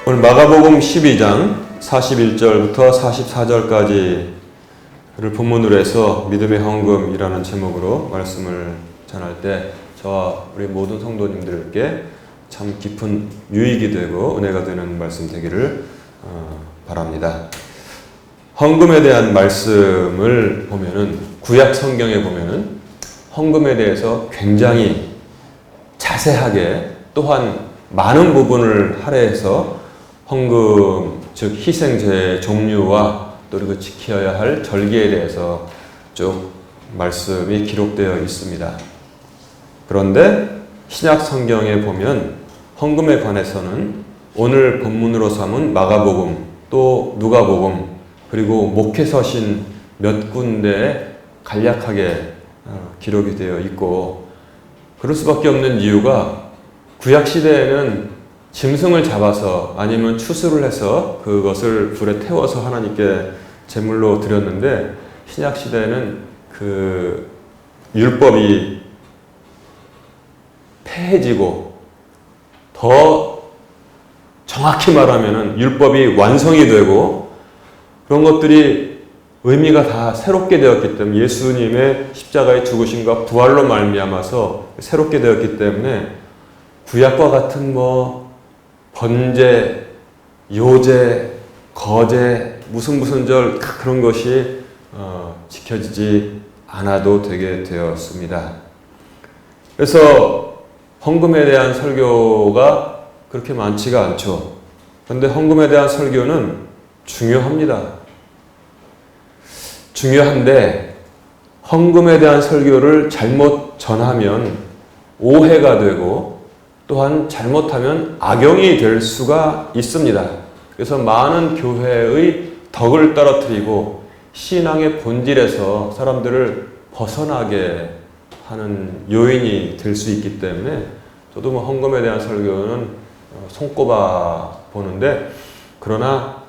오늘 마가복음 12장 41절부터 44절까지를 본문으로 해서 믿음의 헌금이라는 제목으로 말씀을 전할 때 저와 우리 모든 성도님들께 참 깊은 유익이 되고 은혜가 되는 말씀 되기를 바랍니다. 헌금에 대한 말씀을 보면은 구약 성경에 보면은 헌금에 대해서 굉장히 자세하게 또한 많은 부분을 할애해서 헌금, 즉 희생제의 종류와 또 그리고 지켜야 할 절기에 대해서 쭉 말씀이 기록되어 있습니다. 그런데 신약 성경에 보면 헌금에 관해서는 오늘 본문으로 삼은 마가복음, 또 누가복음, 그리고 목회서신 몇 군데에 간략하게 기록이 되어 있고, 그럴 수밖에 없는 이유가 구약시대에는 짐승을 잡아서 아니면 추수를 해서 그것을 불에 태워서 하나님께 제물로 드렸는데, 신약시대에는 그 율법이 폐해지고 더 정확히 말하면은 율법이 완성이 되고 그런 것들이 의미가 다 새롭게 되었기 때문에, 예수님의 십자가의 죽으심과 부활로 말미암아서 새롭게 되었기 때문에 구약과 같은 번제, 요제, 거제, 무슨 절 그런 것이 지켜지지 않아도 되게 되었습니다. 그래서 헌금에 대한 설교가 그렇게 많지가 않죠. 그런데 헌금에 대한 설교는 중요합니다. 중요한데 헌금에 대한 설교를 잘못 전하면 오해가 되고 또한 잘못하면 악용이 될 수가 있습니다. 그래서 많은 교회의 덕을 떨어뜨리고 신앙의 본질에서 사람들을 벗어나게 하는 요인이 될 수 있기 때문에 저도 헌금에 대한 설교는 손꼽아 보는데, 그러나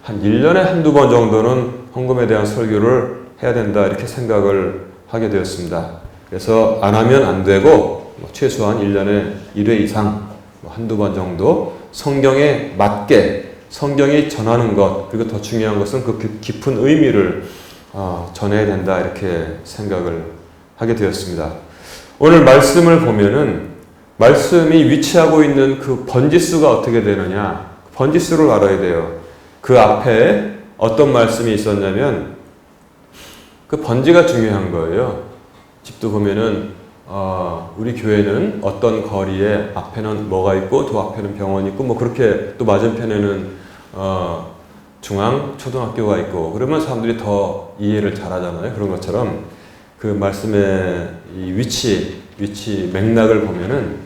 한 1년에 한두 번 정도는 헌금에 대한 설교를 해야 된다 이렇게 생각을 하게 되었습니다. 그래서 안 하면 안 되고 최소한 1년에 1회 이상 한두 번 정도 성경에 맞게 성경이 전하는 것, 그리고 더 중요한 것은 그 깊은 의미를 전해야 된다 이렇게 생각을 하게 되었습니다. 오늘 말씀을 보면은 말씀이 위치하고 있는 그 번지수가 어떻게 되느냐, 번지수를 알아야 돼요. 그 앞에 어떤 말씀이 있었냐면 그 번지가 중요한 거예요. 집도 보면은 우리 교회는 어떤 거리에 앞에는 뭐가 있고 또 앞에는 병원이 있고 그렇게 또 맞은편에는 중앙 초등학교가 있고 그러면 사람들이 더 이해를 잘하잖아요. 그런 것처럼 그 말씀의 이 위치 맥락을 보면은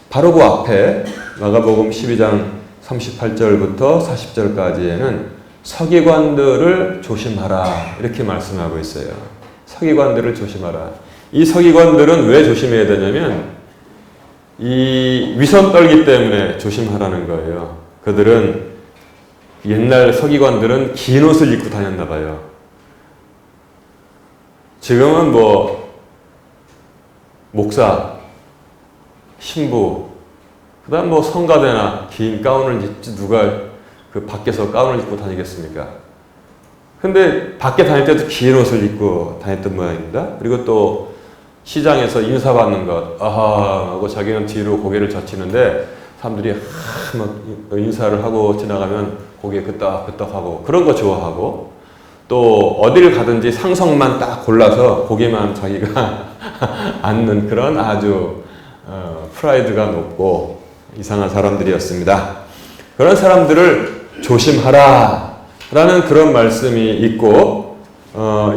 바로 그 앞에 마가복음 12장 38절부터 40절까지에는 서기관들을 조심하라 이렇게 말씀하고 있어요. 서기관들을 조심하라. 이 서기관들은 왜 조심해야 되냐면 이 위선 떨기 때문에 조심하라는 거예요. 그들은 옛날 서기관들은 긴 옷을 입고 다녔나 봐요. 지금은 목사, 신부, 그 다음 성가대나 긴 가운을 입지 누가 그 밖에서 가운을 입고 다니겠습니까? 근데 밖에 다닐 때도 긴 옷을 입고 다녔던 모양입니다. 그리고 또 시장에서 인사받는 것, 아하 하고 자기는 뒤로 고개를 젖히는데 사람들이 인사를 하고 지나가면 고개 끄덕끄덕하고 그런 거 좋아하고, 또 어디를 가든지 상성만 딱 골라서 고개만 자기가 앉는 그런 아주 프라이드가 높고 이상한 사람들이었습니다. 그런 사람들을 조심하라 라는 그런 말씀이 있고,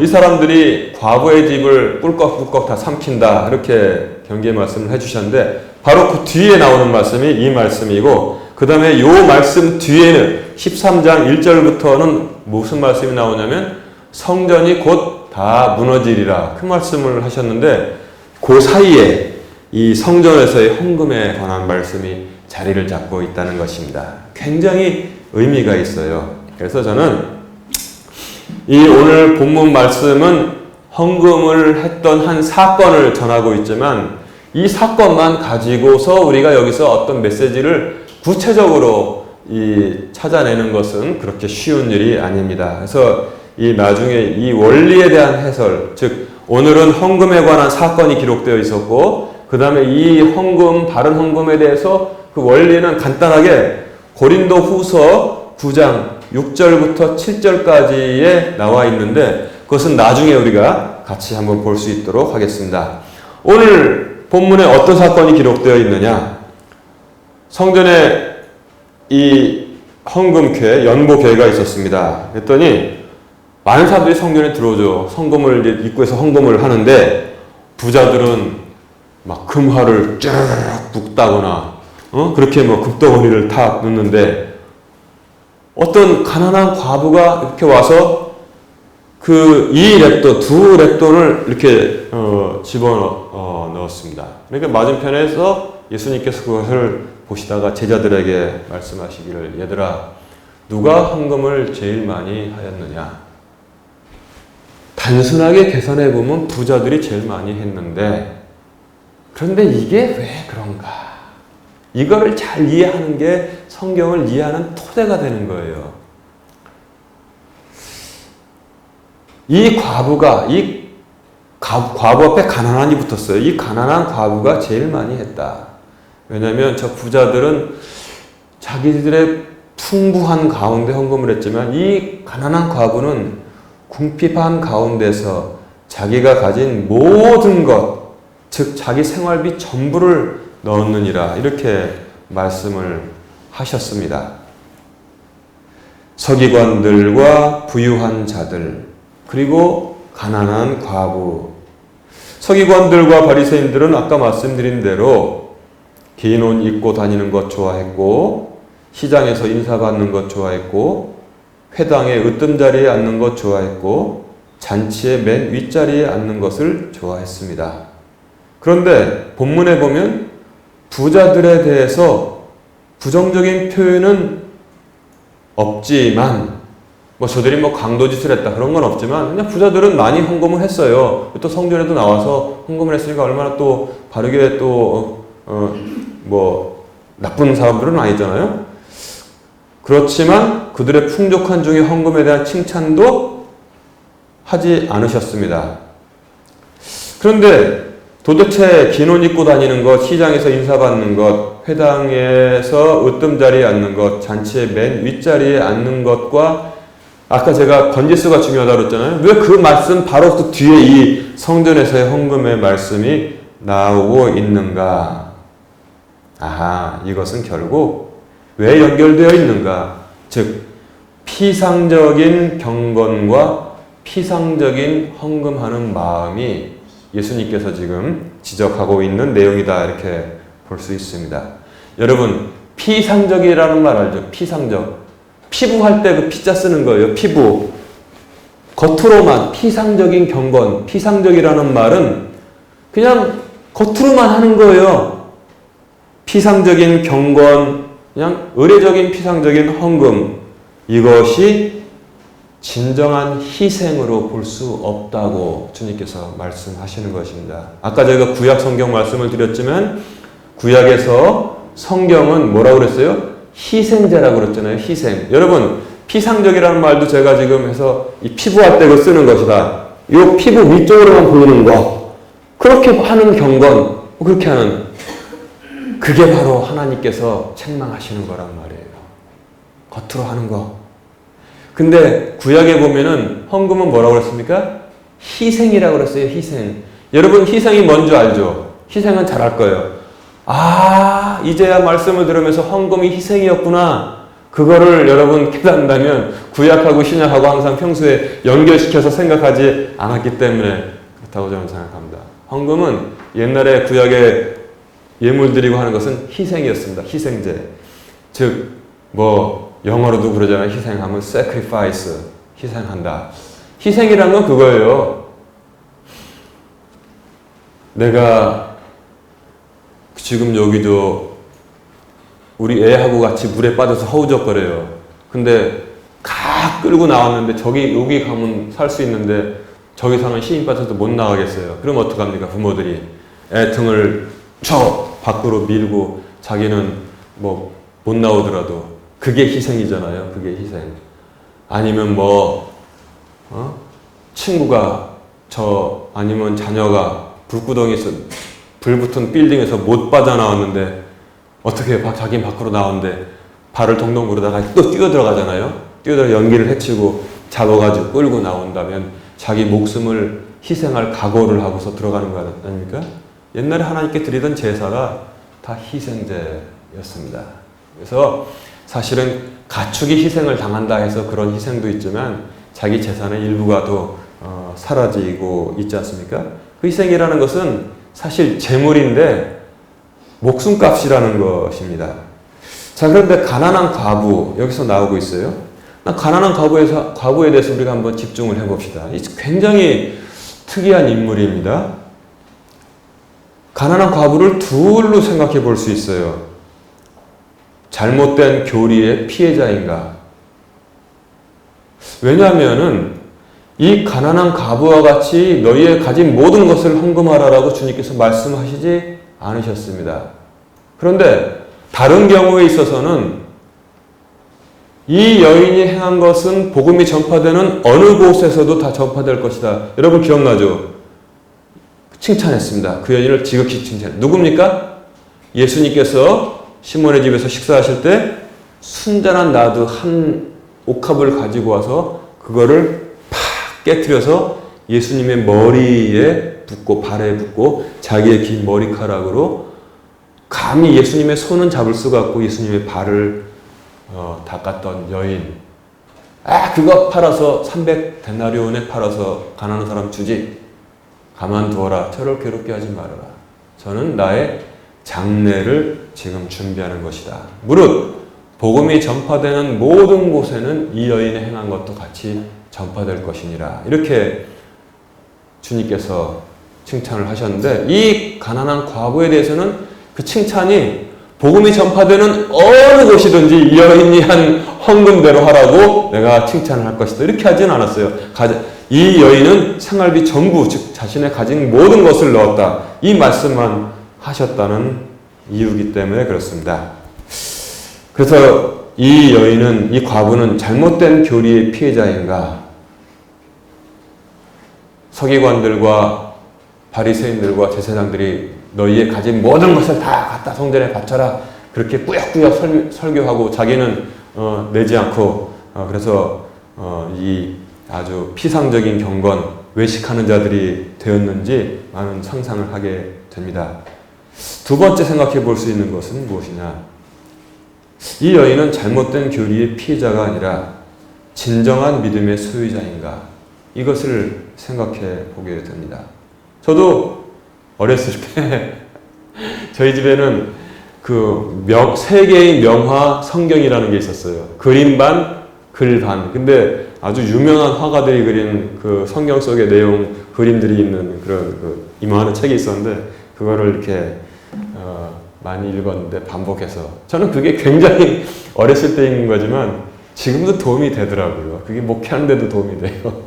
이 사람들이 과부의 집을 꿀꺽꿀꺽 다 삼킨다 이렇게 경계의 말씀을 해주셨는데, 바로 그 뒤에 나오는 말씀이 이 말씀이고, 그 다음에 이 말씀 뒤에는 13장 1절부터는 무슨 말씀이 나오냐면 성전이 곧 다 무너지리라 그 말씀을 하셨는데, 그 사이에 이 성전에서의 헌금에 관한 말씀이 자리를 잡고 있다는 것입니다. 굉장히 의미가 있어요. 그래서 저는 이 오늘 본문 말씀은 헌금을 했던 한 사건을 전하고 있지만, 이 사건만 가지고서 우리가 여기서 어떤 메시지를 구체적으로 이 찾아내는 것은 그렇게 쉬운 일이 아닙니다. 그래서 이 나중에 이 원리에 대한 해설, 즉 오늘은 헌금에 관한 사건이 기록되어 있었고 그 다음에 이 헌금, 바른 헌금에 대해서 그 원리는 간단하게 고린도 후서 9장 6절부터 7절까지에 나와 있는데 그것은 나중에 우리가 같이 한번 볼 수 있도록 하겠습니다. 오늘 본문에 어떤 사건이 기록되어 있느냐? 성전에 이 헌금궤, 연보궤가 있었습니다. 그랬더니 많은 사람들이 성전에 들어오죠. 헌금을 이제 입구에서 헌금을 하는데 부자들은 막 금화를 쫙 붓다거나 그렇게 뭐 금덩어리를 다 넣는데 어떤 가난한 과부가 이렇게 와서 그 이 렙돈, 두 렙돈을 이렇게 집어넣었습니다. 그러니까 맞은편에서 예수님께서 그것을 보시다가 제자들에게 말씀하시기를 얘들아 누가 헌금을 제일 많이 하였느냐? 단순하게 계산해 보면 부자들이 제일 많이 했는데 그런데 이게 왜 그런가? 이거를 잘 이해하는 게 성경을 이해하는 토대가 되는 거예요. 이 과부가 과부 앞에 가난한이 붙었어요. 이 가난한 과부가 제일 많이 했다. 왜냐하면 저 부자들은 자기들의 풍부한 가운데 헌금을 했지만 이 가난한 과부는 궁핍한 가운데서 자기가 가진 모든 것, 즉 자기 생활비 전부를 넣었느니라 이렇게 말씀을 하셨습니다. 서기관들과 부유한 자들 그리고 가난한 과부 서기관들과 바리새인들은 아까 말씀드린 대로 긴 옷 입고 다니는 것 좋아했고 시장에서 인사받는 것 좋아했고 회당의 으뜸자리에 앉는 것 좋아했고 잔치의 맨 윗자리에 앉는 것을 좋아했습니다. 그런데 본문에 보면 부자들에 대해서 부정적인 표현은 없지만 저들이 강도짓을 했다 그런 건 없지만 그냥 부자들은 많이 헌금을 했어요. 또 성전에도 나와서 헌금을 했으니까 얼마나 또 바르게 또 나쁜 사람들은 아니잖아요. 그렇지만 그들의 풍족한 중에 헌금에 대한 칭찬도 하지 않으셨습니다. 그런데 도대체 긴 옷 입고 다니는 것, 시장에서 인사받는 것, 회당에서 으뜸자리에 앉는 것, 잔치의 맨 윗자리에 앉는 것과 아까 제가 번지수가 중요하다고 그랬잖아요. 왜 그 말씀 바로 그 뒤에 이 성전에서의 헌금의 말씀이 나오고 있는가? 아하, 이것은 결국 왜 연결되어 있는가? 즉 피상적인 경건과 피상적인 헌금하는 마음이 예수님께서 지금 지적하고 있는 내용이다 이렇게 볼 수 있습니다. 여러분 피상적이라는 말 알죠? 피상적. 피부할 때 그 피자 쓰는 거예요. 피부. 겉으로만 피상적인 경건, 피상적이라는 말은 그냥 겉으로만 하는 거예요. 피상적인 경건, 그냥 의례적인 피상적인 헌금. 이것이 진정한 희생으로 볼 수 없다고 주님께서 말씀하시는 것입니다. 아까 제가 구약 성경 말씀을 드렸지만 구약에서 성경은 뭐라고 그랬어요? 희생제라고 그랬잖아요. 희생. 여러분 피상적이라는 말도 제가 지금 해서 이 피부할 때 쓰는 것이다. 이 피부 위쪽으로만 보이는 거. 그렇게 하는 경건, 그렇게 하는 그게 바로 하나님께서 책망하시는 거란 말이에요. 겉으로 하는 거. 근데 구약에 보면은 헌금은 뭐라고 그랬습니까? 희생이라고 그랬어요. 희생. 여러분 희생이 뭔지 알죠? 희생은 잘 알 거예요. 아, 이제야 말씀을 들으면서 헌금이 희생이었구나. 그거를 여러분 깨닫는다면 구약하고 신약하고 항상 평소에 연결시켜서 생각하지 않았기 때문에 그렇다고 저는 생각합니다. 헌금은 옛날에 구약에 예물 드리고 하는 것은 희생이었습니다. 희생제. 즉, 영어로도 그러잖아요. 희생하면 sacrifice. 희생한다. 희생이란 건 그거예요. 내가 지금 여기도 우리 애하고 같이 물에 빠져서 허우적거려요. 근데 가 끌고 나왔는데 여기 가면 살 수 있는데 저기서는 힘이 빠져서 못 나가겠어요. 그럼 어떡합니까? 부모들이 애 등을 저 밖으로 밀고 자기는 못 나오더라도 그게 희생이잖아요. 그게 희생. 아니면 친구가 아니면 자녀가 불구덩이에서 불 붙은 빌딩에서 못 빠져나왔는데 어떻게 자기 밖으로 나오는데 발을 동동 구르다가 또 뛰어들어가잖아요. 뛰어들어 연기를 해치고 잡아가지고 끌고 나온다면 자기 목숨을 희생할 각오를 하고서 들어가는 거 아닙니까? 옛날에 하나님께 드리던 제사가 다 희생제였습니다. 그래서 사실은 가축이 희생을 당한다 해서 그런 희생도 있지만 자기 재산의 일부가 또 사라지고 있지 않습니까? 그 희생이라는 것은 사실 재물인데 목숨값이라는 것입니다. 자, 그런데 가난한 과부 여기서 나오고 있어요. 가난한 과부에 대해서 우리가 한번 집중을 해봅시다. 굉장히 특이한 인물입니다. 가난한 과부를 둘로 생각해 볼 수 있어요. 잘못된 교리의 피해자인가? 왜냐하면은 이 가난한 과부와 같이 너희의 가진 모든 것을 헌금하라라고 주님께서 말씀하시지 않으셨습니다. 그런데 다른 경우에 있어서는 이 여인이 행한 것은 복음이 전파되는 어느 곳에서도 다 전파될 것이다. 여러분 기억나죠? 칭찬했습니다. 그 여인을 지극히 칭찬했습니다. 누굽니까? 예수님께서 시몬의 집에서 식사하실 때 순전한 나도 한 옥합을 가지고 와서 그거를 팍 깨트려서 예수님의 머리에 붓고 발에 붓고 자기의 긴 머리카락으로 감히 예수님의 손은 잡을 수가 없고 예수님의 발을 닦았던 여인. 그거 팔아서 300데나리온에 팔아서 가난한 사람 주지. 가만두어라. 저를 괴롭게 하지 말아라. 저는 나의 장례를 지금 준비하는 것이다. 무릇 복음이 전파되는 모든 곳에는 이 여인의 행한 것도 같이 전파될 것이니라. 이렇게 주님께서 칭찬을 하셨는데 이 가난한 과부에 대해서는 그 칭찬이 복음이 전파되는 어느 곳이든지 이 여인이 한 헌금대로 하라고 내가 칭찬을 할 것이다. 이렇게 하진 않았어요. 이 여인은 생활비 전부, 즉 자신의 가진 모든 것을 넣었다. 이 말씀만 하셨다는 이유이기 때문에 그렇습니다. 그래서 이 여인은, 이 과부는 잘못된 교리의 피해자인가? 서기관들과 바리새인들과 제사장들이 너희의 가진 모든 것을 다 갖다 성전에 바쳐라. 그렇게 꾸역꾸역 설교하고 자기는 내지 않고 그래서 이 아주 피상적인 경건, 외식하는 자들이 되었는지 많은 상상을 하게 됩니다. 두 번째 생각해 볼 수 있는 것은 무엇이냐? 이 여인은 잘못된 교리의 피해자가 아니라 진정한 믿음의 소유자인가? 이것을 생각해 보게 됩니다. 저도 어렸을 때 저희 집에는 세 개의 명화 성경이라는 게 있었어요. 그림 반, 글 반. 근데 아주 유명한 화가들이 그린 그 성경 속의 내용, 그림들이 있는 그런 이만한 책이 있었는데 그거를 이렇게 많이 읽었는데 반복해서 저는 그게 굉장히 어렸을 때 읽는 거지만 지금도 도움이 되더라고요. 그게 목회하는 데도 도움이 돼요.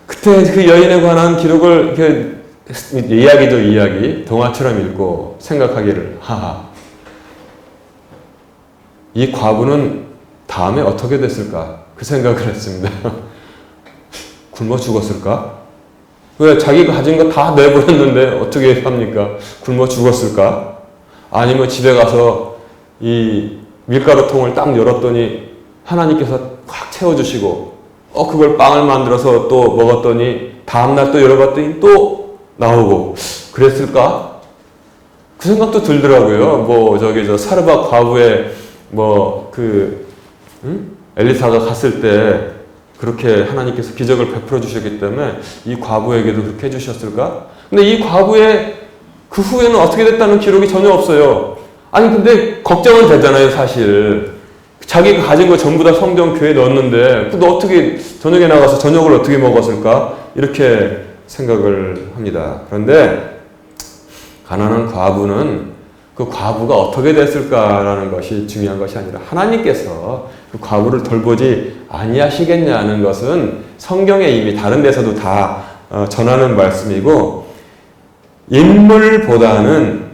그때 그 여인에 관한 기록을 이렇게 이야기죠, 이야기. 동화처럼 읽고 생각하기를 하하. 이 과부는 다음에 어떻게 됐을까? 그 생각을 했습니다. 굶어 죽었을까? 왜 자기가 가진 거 다 내버렸는데 어떻게 합니까? 굶어 죽었을까? 아니면 집에 가서 이 밀가루통을 딱 열었더니 하나님께서 확 채워주시고 그걸 빵을 만들어서 또 먹었더니 다음날 또 열어봤더니 또 나오고 그랬을까? 그 생각도 들더라고요. 사르밧 과부의 엘리사가 갔을 때 그렇게 하나님께서 기적을 베풀어 주셨기 때문에 이 과부에게도 그렇게 해주셨을까? 근데 이 과부의 그 후에는 어떻게 됐다는 기록이 전혀 없어요. 아니 근데 걱정은 되잖아요, 사실. 자기가 가진 거 전부 다 성경 교회에 넣었는데 너 어떻게 저녁에 나가서 저녁을 어떻게 먹었을까? 이렇게 생각을 합니다. 그런데 가난한 과부는 그 과부가 어떻게 됐을까라는 것이 중요한 것이 아니라 하나님께서 그 과부를 돌보지 아니하시겠냐는 것은 성경에 이미 다른 데서도 다 전하는 말씀이고 인물보다는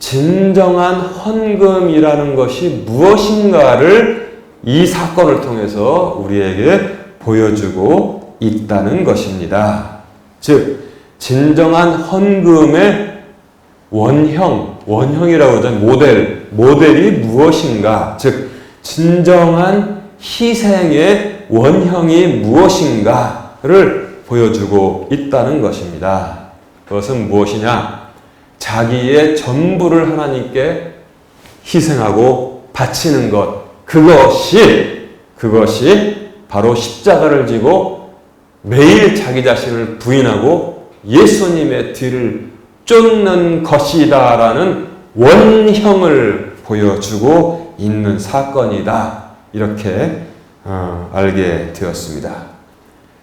진정한 헌금이라는 것이 무엇인가를 이 사건을 통해서 우리에게 보여주고 있다는 것입니다. 즉, 진정한 헌금의 원형이라고 하죠. 모델이 무엇인가? 즉, 진정한 희생의 원형이 무엇인가를 보여주고 있다는 것입니다. 그것은 무엇이냐? 자기의 전부를 하나님께 희생하고 바치는 것. 그것이 바로 십자가를 지고 매일 자기 자신을 부인하고 예수님의 뒤를 쫓는 것이다라는 원형을 보여주고 있는 사건이다. 이렇게 알게 되었습니다.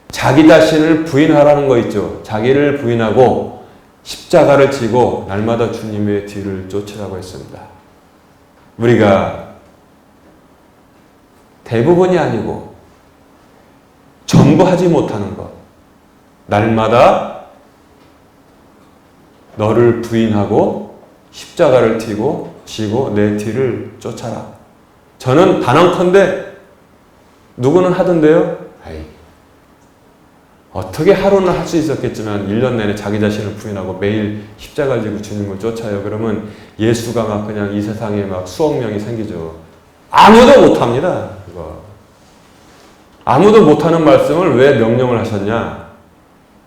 자기 자신을 부인하라는 거 있죠. 자기를 부인하고 십자가를 지고 날마다 주님의 뒤를 쫓으라고 했습니다. 우리가 대부분이 아니고 전부 하지 못하는 것. 날마다 너를 부인하고 십자가를 지고 내 뒤를 쫓아라. 저는 단언컨대 누구는 하던데요? 어떻게 하루는 할 수 있었겠지만 1년 내내 자기 자신을 부인하고 매일 십자가를 지고 주님을 쫓아요. 그러면 예수가 막 그냥 이 세상에 막 수억 명이 생기죠. 아무도 못합니다. 그거. 아무도 못하는 말씀을 왜 명령을 하셨냐?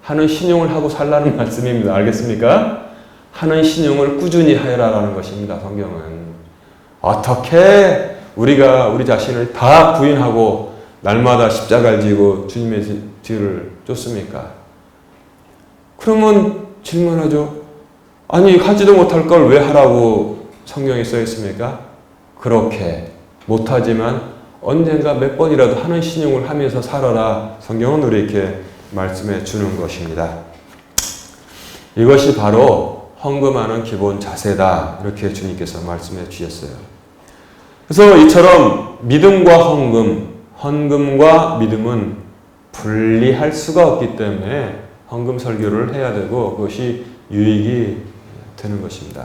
하는 신용을 하고 살라는 말씀입니다. 알겠습니까? 하는 신용을 꾸준히 하여라라는 것입니다. 성경은. 어떻게 우리가 우리 자신을 다 부인하고 날마다 십자가를 지고 주님의 뒤를 쫓습니까? 그러면 질문하죠. 아니, 하지도 못할 걸 왜 하라고 성경에 써 있습니까? 그렇게 못하지만 언젠가 몇 번이라도 하는 신용을 하면서 살아라. 성경은 우리에게 말씀해 주는 것입니다. 이것이 바로 헌금하는 기본 자세다. 이렇게 주님께서 말씀해 주셨어요. 그래서 이처럼 믿음과 헌금과 믿음은 분리할 수가 없기 때문에 헌금 설교를 해야 되고 그것이 유익이 되는 것입니다.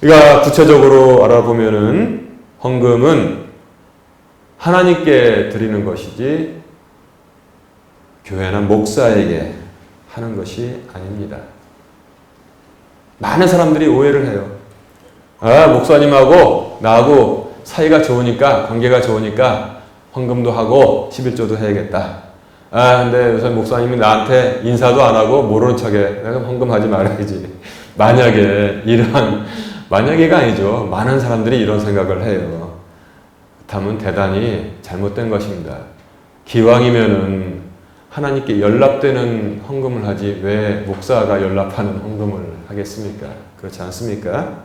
우리가 구체적으로 알아보면은 헌금은 하나님께 드리는 것이지 교회나 목사에게 하는 것이 아닙니다. 많은 사람들이 오해를 해요. 목사님하고 나하고 사이가 좋으니까, 관계가 좋으니까 헌금도 하고 11조도 해야겠다. 근데 요새 목사님이 나한테 인사도 안 하고 모르는 척해. 내가 헌금하지 말아야지. 만약에가 아니죠. 많은 사람들이 이런 생각을 해요. 그렇다면 대단히 잘못된 것입니다. 기왕이면은 하나님께 연락되는 헌금을 하지 왜 목사가 연락하는 헌금을 하겠습니까? 그렇지 않습니까?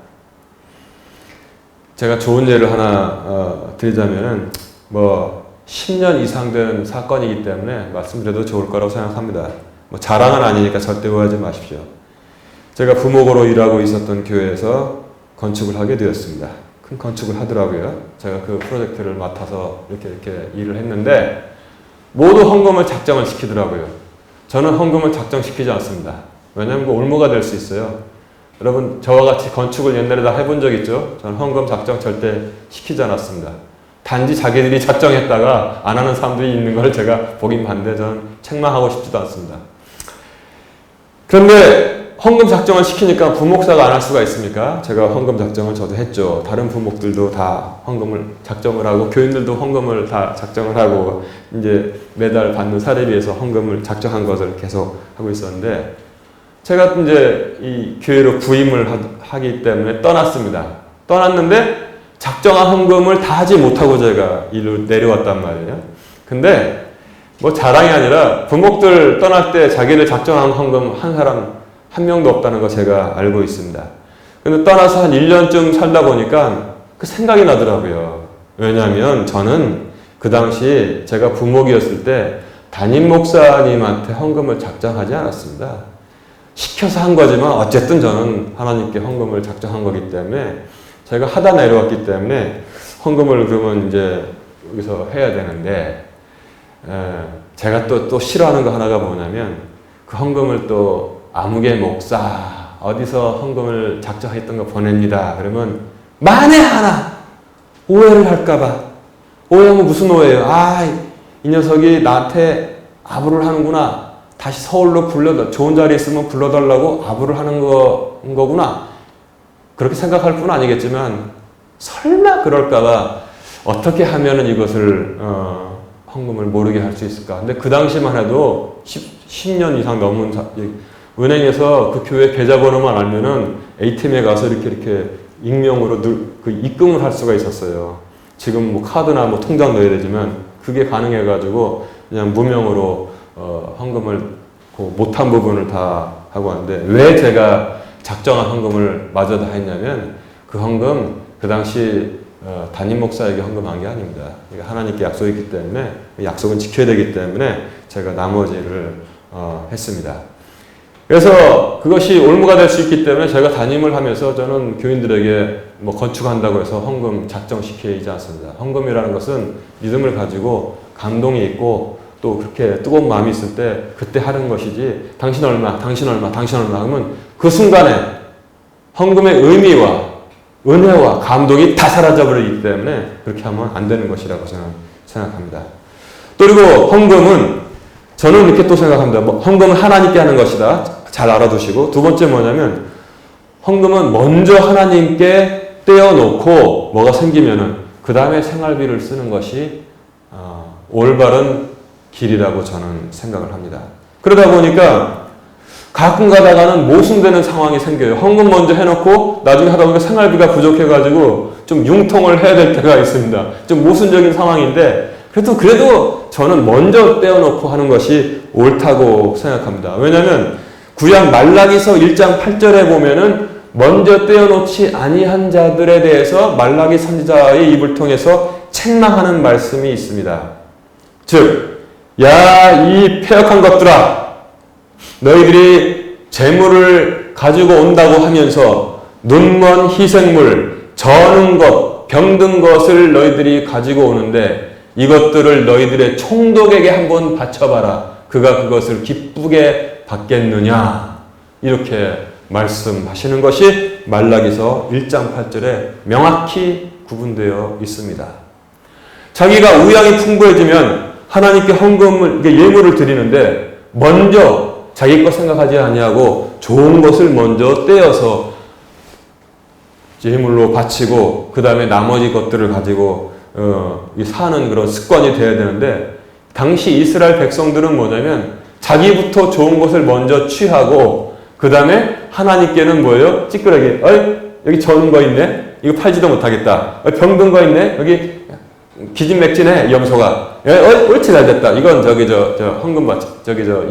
제가 좋은 예를 하나 드리자면은 10년 이상 된 사건이기 때문에 말씀드려도 좋을 거라고 생각합니다. 자랑은 아니니까 절대 오해하지 마십시오. 제가 부목으로 일하고 있었던 교회에서 건축을 하게 되었습니다. 큰 건축을 하더라고요. 제가 그 프로젝트를 맡아서 이렇게 일을 했는데 모두 헌금을 작정을 시키더라고요. 저는 헌금을 작정시키지 않습니다. 왜냐하면 올무가 될 수 있어요. 여러분 저와 같이 건축을 옛날에 다 해본 적 있죠? 저는 헌금 작정 절대 시키지 않았습니다. 단지 자기들이 작정했다가 안 하는 사람들이 있는 걸 제가 보긴 봤는데 저는 책망하고 싶지도 않습니다. 그런데 헌금 작정을 시키니까 부목사가 안 할 수가 있습니까? 제가 헌금 작정을 저도 했죠. 다른 부목들도 다 헌금을 작정을 하고 교인들도 헌금을 다 작정을 하고 이제 매달 받는 사례비에서 헌금을 작정한 것을 계속 하고 있었는데 제가 이제 이 교회로 부임을 하기 때문에 떠났습니다. 떠났는데 작정한 헌금을 다 하지 못하고 제가 일로 내려왔단 말이에요. 근데 자랑이 아니라 부목들 떠날 때 자기를 작정한 헌금 한 사람 한 명도 없다는 거 제가 알고 있습니다. 근데 떠나서 한 1년쯤 살다 보니까 그 생각이 나더라고요. 왜냐하면 저는 그 당시 제가 부목이었을 때 담임 목사님한테 헌금을 작정하지 않았습니다. 시켜서 한 거지만 어쨌든 저는 하나님께 헌금을 작정한 거기 때문에 제가 하다 내려왔기 때문에 헌금을 그러면 이제 여기서 해야 되는데 제가 또 싫어하는 거 하나가 뭐냐면 그 헌금을 또 아무개 목사 어디서 헌금을 작정했던 거 보냅니다. 그러면 만에 하나 오해를 할까봐. 오해하면 무슨 오해예요? 이 녀석이 나한테 아부를 하는구나. 다시 서울로 좋은 자리에 있으면 불러달라고 아부를 하는 거구나. 그렇게 생각할 뿐 아니겠지만 설마 그럴까봐 어떻게 하면은 이것을 헌금을 모르게 할 수 있을까? 근데 그 당시만 해도 10년 이상 넘은 은행에서 그 교회 계좌번호만 알면은 ATM에 가서 이렇게 익명으로 입금을 할 수가 있었어요. 지금 뭐 카드나 뭐 통장 넣어야 되지만 그게 가능해가지고 그냥 무명으로 헌금을 못한 부분을 다 하고 하는데, 왜 제가 작정한 헌금을 마저 다 했냐면 그 헌금 그 당시 담임 목사에게 헌금한 게 아닙니다. 하나님께 약속이 있기 때문에 약속은 지켜야 되기 때문에 제가 나머지를 했습니다. 그래서 그것이 올무가 될 수 있기 때문에 제가 담임을 하면서 저는 교인들에게 뭐 건축한다고 해서 헌금 작정시키지 않습니다. 헌금이라는 것은 믿음을 가지고 감동이 있고 또 그렇게 뜨거운 마음이 있을 때 그때 하는 것이지, 당신 얼마 하면 그 순간에 헌금의 의미와 은혜와 감동이 다 사라져버리기 때문에 그렇게 하면 안 되는 것이라고 저는 생각합니다. 또 그리고 헌금은 저는 이렇게 또 생각합니다. 헌금은 하나님께 하는 것이다. 잘 알아두시고, 두 번째 뭐냐면 헌금은 먼저 하나님께 떼어놓고 뭐가 생기면은 그 다음에 생활비를 쓰는 것이 올바른 길이라고 저는 생각을 합니다. 그러다 보니까 가끔 가다가는 모순되는 상황이 생겨요. 헌금 먼저 해놓고 나중에 하다 보니까 생활비가 부족해가지고 좀 융통을 해야 될 때가 있습니다. 좀 모순적인 상황인데 그래도 저는 먼저 떼어놓고 하는 것이 옳다고 생각합니다. 왜냐하면 구약 말라기서 1장 8절에 보면은 먼저 떼어놓지 아니한 자들에 대해서 말라기 선지자의 입을 통해서 책망하는 말씀이 있습니다. 즉, 야, 이 패역한 것들아, 너희들이 재물을 가지고 온다고 하면서 눈먼 희생물, 저는 것, 병든 것을 너희들이 가지고 오는데 이것들을 너희들의 총독에게 한번 바쳐봐라. 그가 그것을 기쁘게 받겠느냐. 이렇게 말씀하시는 것이 말라기서 1장 8절에 명확히 구분되어 있습니다. 자기가 우양이 풍부해지면 하나님께 헌금을, 예물을 드리는데 먼저 자기 것 생각하지 아니하고 좋은 것을 먼저 떼어서 예물로 바치고 그 다음에 나머지 것들을 가지고 사는 그런 습관이 돼야 되는데, 당시 이스라엘 백성들은 뭐냐면 자기부터 좋은 것을 먼저 취하고 그 다음에 하나님께는 뭐예요? 찌끄러기. 여기 저는 거 있네? 이거 팔지도 못하겠다. 병든 거 있네? 여기 기진맥진해, 염소가. 옳지, 잘 됐다. 이건 헌금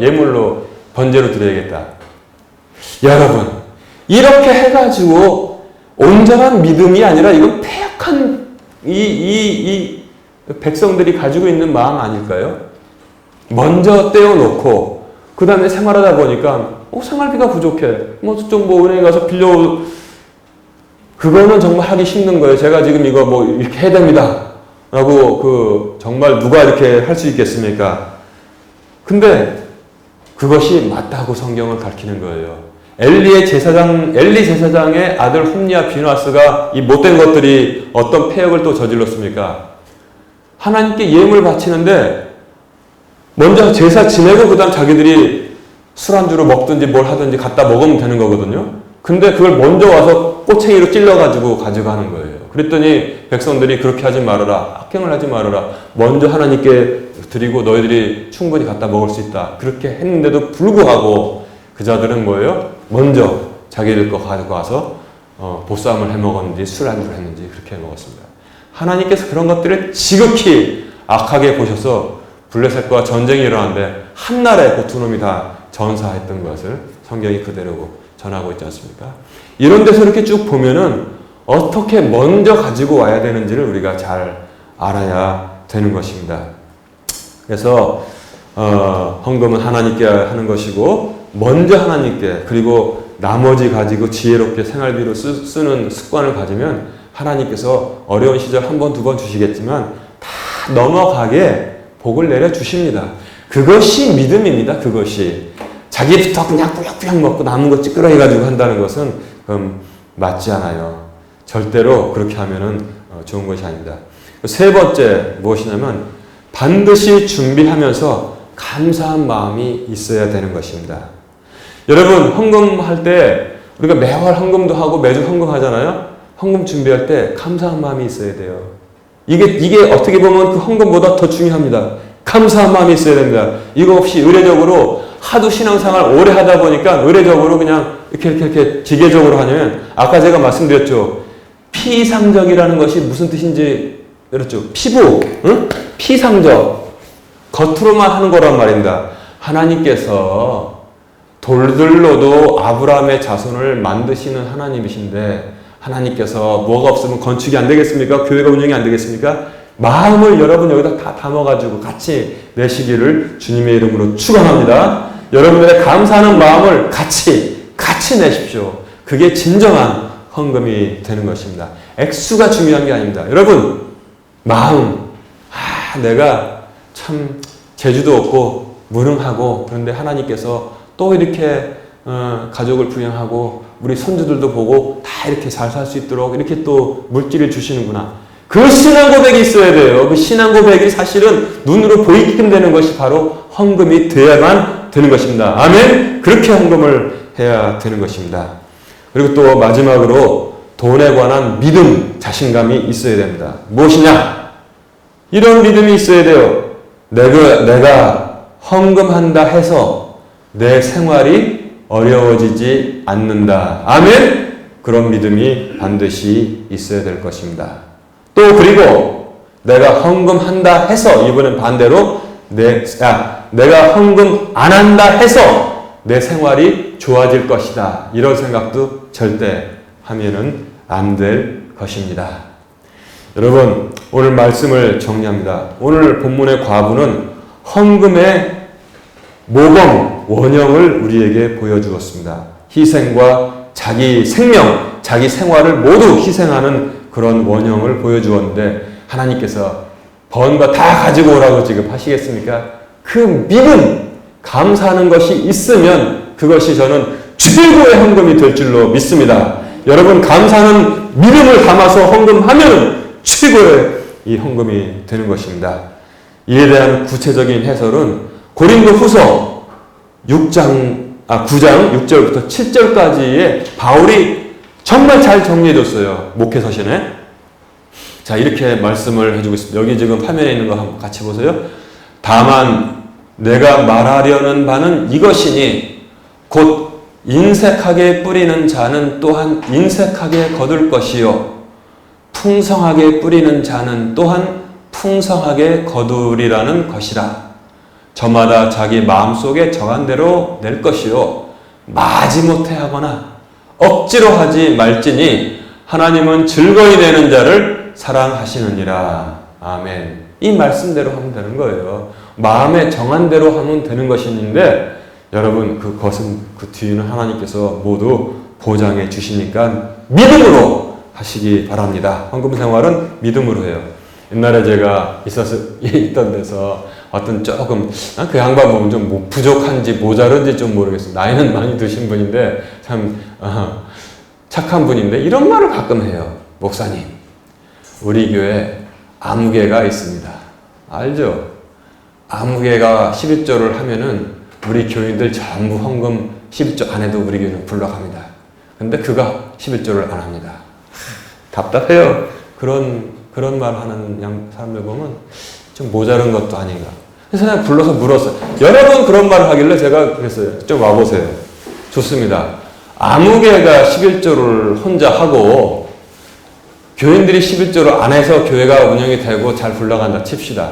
예물로 번제로 드려야겠다. 여러분, 이렇게 해가지고 온전한 믿음이 아니라 이건 패역한 이 백성들이 가지고 있는 마음 아닐까요? 먼저 떼어놓고 그 다음에 생활하다 보니까 생활비가 부족해. 은행에 가서 그거는 정말 하기 힘든 거예요. 제가 지금 이거 이렇게 해야 됩니다. 라고 정말 누가 이렇게 할 수 있겠습니까? 근데 그것이 맞다고 성경을 가르치는 거예요. 엘리 제사장의 아들 홈리와 비누아스가 이 못된 것들이 어떤 패역을 또 저질렀습니까? 하나님께 예물 바치는데 먼저 제사 지내고 그 다음 자기들이 술안주로 먹든지 뭘 하든지 갖다 먹으면 되는 거거든요. 근데 그걸 먼저 와서 꼬챙이로 찔러가지고 가져가는 거예요. 그랬더니 백성들이 그렇게 하지 말아라. 악행을 하지 말아라. 먼저 하나님께 드리고 너희들이 충분히 갖다 먹을 수 있다. 그렇게 했는데도 불구하고 그 자들은 뭐예요? 먼저 자기들 거 가지고 와서 보쌈을 해먹었는지 술안주를 했는지 그렇게 해먹었습니다. 하나님께서 그런 것들을 지극히 악하게 보셔서 블레셋과 전쟁이 일어났는데 한날에 그 두 놈이 다 전사했던 것을 성경이 그대로 전하고 있지 않습니까? 이런 데서 이렇게 쭉 보면은 어떻게 먼저 가지고 와야 되는지를 우리가 잘 알아야 되는 것입니다. 그래서 헌금은 하나님께 하는 것이고 먼저 하나님께, 그리고 나머지 가지고 지혜롭게 생활비로 쓰는 습관을 가지면 하나님께서 어려운 시절 한 번, 두 번 주시겠지만 다 넘어가게 복을 내려 주십니다. 그것이 믿음입니다. 그것이. 자기부터 그냥 꾸역꾸역 먹고 남은 거 찌끄러해가지고 한다는 것은 맞지 않아요. 절대로 그렇게 하면은 좋은 것이 아닙니다. 세 번째 무엇이냐면 반드시 준비하면서 감사한 마음이 있어야 되는 것입니다. 여러분 헌금할 때 우리가 매월 헌금도 하고 매주 헌금하잖아요. 헌금 준비할 때 감사한 마음이 있어야 돼요. 이게 어떻게 보면 그 헌금보다 더 중요합니다. 감사한 마음이 있어야 됩니다. 이거 없이 의례적으로 하도 신앙생활 오래 하다 보니까 의례적으로 그냥 이렇게 기계적으로 하냐면 아까 제가 말씀드렸죠. 피상적이라는 것이 무슨 뜻인지 그렇죠. 피부, 응? 피상적. 겉으로만 하는 거란 말입니다. 하나님께서 돌들로도 아브라함의 자손을 만드시는 하나님이신데 하나님께서 뭐가 없으면 건축이 안 되겠습니까? 교회가 운영이 안 되겠습니까? 마음을 여러분 여기다 다 담아가지고 같이 내시기를 주님의 이름으로 축원합니다. 여러분들의 감사하는 마음을 같이 내십시오. 그게 진정한 헌금이 되는 것입니다. 액수가 중요한 게 아닙니다. 여러분 마음, 내가 참 재주도 없고 무능하고 그런데 하나님께서 또 이렇게 가족을 부양하고 우리 손주들도 보고 다 이렇게 잘 살 수 있도록 이렇게 또 물질을 주시는구나. 그 신앙 고백이 있어야 돼요. 그 신앙 고백이 사실은 눈으로 보이게끔 되는 것이 바로 헌금이 되어야만 되는 것입니다. 아멘? 그렇게 헌금을 해야 되는 것입니다. 그리고 또 마지막으로 돈에 관한 믿음, 자신감이 있어야 됩니다. 무엇이냐? 이런 믿음이 있어야 돼요. 내가 헌금한다 해서 내 생활이 어려워지지 않는다. 아멘? 그런 믿음이 반드시 있어야 될 것입니다. 또 그리고 내가 헌금한다 해서 이번엔 반대로 내가 헌금 안 한다 해서 내 생활이 좋아질 것이다. 이런 생각도 절대 하면은 안 될 것입니다. 여러분 오늘 말씀을 정리합니다. 오늘 본문의 과부는 헌금의 모범, 원형을 우리에게 보여주었습니다. 희생과 자기 생명, 자기 생활을 모두 희생하는 그런 원형을 보여주었는데 하나님께서 번 거 다 가지고 오라고 지금 하시겠습니까? 그 믿음, 감사하는 것이 있으면 그것이 저는 최고의 헌금이 될 줄로 믿습니다. 여러분 감사하는 믿음을 담아서 헌금하면 최고의 이 헌금이 되는 것입니다. 이에 대한 구체적인 해설은 고린도 후서 9장 6절부터 7절까지의 바울이 정말 잘 정리해줬어요. 목회서신에. 자, 이렇게 말씀을 해주고 있습니다. 여기 지금 화면에 있는 거 한번 같이 보세요. 다만 내가 말하려는 바는 이것이니 곧 인색하게 뿌리는 자는 또한 인색하게 거둘 것이요 풍성하게 뿌리는 자는 또한 풍성하게 거두리라는 것이라. 저마다 자기 마음속에 정한 대로 낼 것이요 마지못해 하거나 억지로 하지 말지니 하나님은 즐거이 내는 자를 사랑하시느니라. 아멘. 이 말씀대로 하면 되는 거예요. 마음에 정한 대로 하면 되는 것인데 여러분 그것은 그 뒤에는 하나님께서 모두 보장해 주시니까 믿음으로 하시기 바랍니다. 헌금 생활은 믿음으로 해요. 옛날에 제가 있던 데서 어떤 조금 그 양반 보면 좀 부족한지 모자른지 좀 모르겠어요. 나이는 많이 드신 분인데 참 착한 분인데 이런 말을 가끔 해요. 목사님, 우리 교회 아무개가 있습니다. 알죠? 아무개가 11조를 하면은 우리 교인들 전부 헌금 11조 안 해도 우리 교회는 불러갑니다. 근데 그가 11조를 안 합니다. 답답해요. 그런 말 하는 사람들 보면 좀 모자른 것도 아닌가. 그래서 그냥 불러서 물었어요. 여러 번 그런 말을 하길래 제가 그랬어요. 좀 와보세요. 좋습니다. 아무개가 11조를 혼자 하고 교인들이 11조를 안 해서 교회가 운영이 되고 잘 굴러간다 칩시다.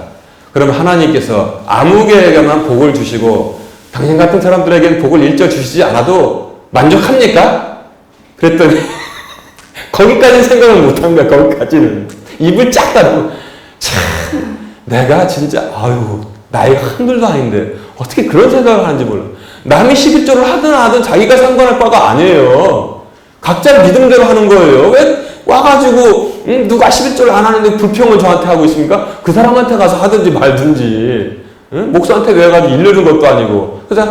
그럼 하나님께서 아무개에게만 복을 주시고 당신 같은 사람들에게는 복을 일절 주시지 않아도 만족합니까? 그랬더니 거기까지는 생각을 못한 거야. 거기까지는. 입을 쫙 닫고 참 내가 진짜 나이가 한둘도 아닌데 어떻게 그런 생각을 하는지 몰라. 남이 11조를 하든 안 하든 자기가 상관할 바가 아니에요. 각자 믿음대로 하는 거예요. 왜 와가지고 누가 11조를 안 하는데 불평을 저한테 하고 있습니까? 그 사람한테 가서 하든지 말든지 목사한테 왜 가지고 일르는 것도 아니고 그래서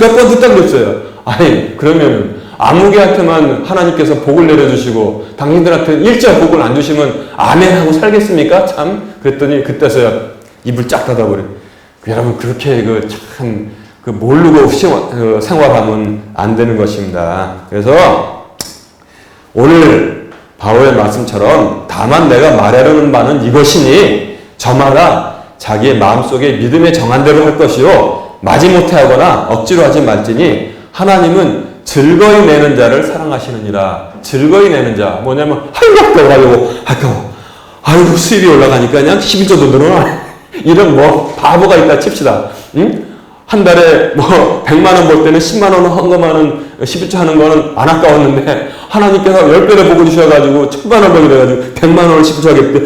몇 번 듣다 그랬어요. 아니, 그러면 아무개한테만 하나님께서 복을 내려주시고 당신들한테 일자 복을 안 주시면 아멘 하고 살겠습니까? 참. 그랬더니 그때서야 입을 쫙 닫아버려. 여러분, 그렇게 모르고 생활하면 안 되는 것입니다. 그래서 오늘 바울의 말씀처럼 다만 내가 말하려는 바는 이것이니 저마다 자기의 마음속에 믿음에 정한 대로 할 것이요 마지못해 하거나 억지로 하지 말지니 하나님은 즐거이 내는 자를 사랑하시느니라. 즐거이 내는 자 뭐냐면 아까워 수입이 올라가니까 그냥 11조도 늘어나. 이런 바보가 있다 칩시다. 응? 한 달에 100만 원 벌 때는 10만 원 헌금하는 11조 하는 거는 안 아까웠는데 하나님께서 10배를 복을 주셔가지고 1000만 원 벌게 돼가지고 100만 원을 11조 하겠대.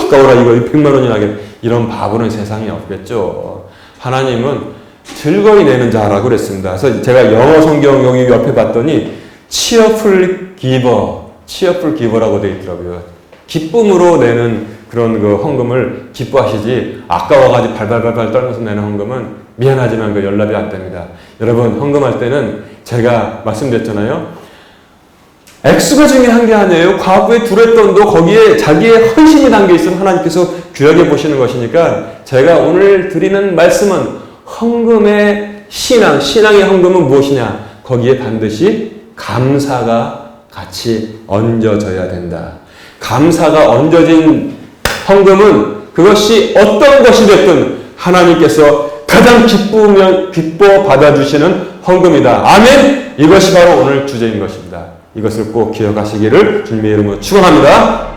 아까워라 이거 100만 원이나 하겠네. 이런 바보는 세상에 없겠죠. 하나님은 즐거이 내는 자라고 그랬습니다. 그래서 제가 영어 성경 여기 옆에 봤더니 cheerful giver라고 되어 있더라고요. 기쁨으로 내는 그런 헌금을 기뻐하시지 아까워가지고 발발발발 떨면서 내는 헌금은 미안하지만 연락이 안 됩니다. 여러분, 헌금할 때는 제가 말씀드렸잖아요. 액수가 중요한 게 아니에요. 과부의 두레돈도 거기에 자기의 헌신이 담겨 있으면 하나님께서 귀하게 보시는 것이니까 제가 오늘 드리는 말씀은 헌금의 신앙의 헌금은 무엇이냐? 거기에 반드시 감사가 같이 얹어져야 된다. 감사가 얹어진 헌금은 그것이 어떤 것이 됐든 하나님께서 가장 기뻐 받아주시는 헌금이다. 아멘! 이것이 바로 오늘 주제인 것입니다. 이것을 꼭 기억하시기를 주님의 이름으로 축원합니다.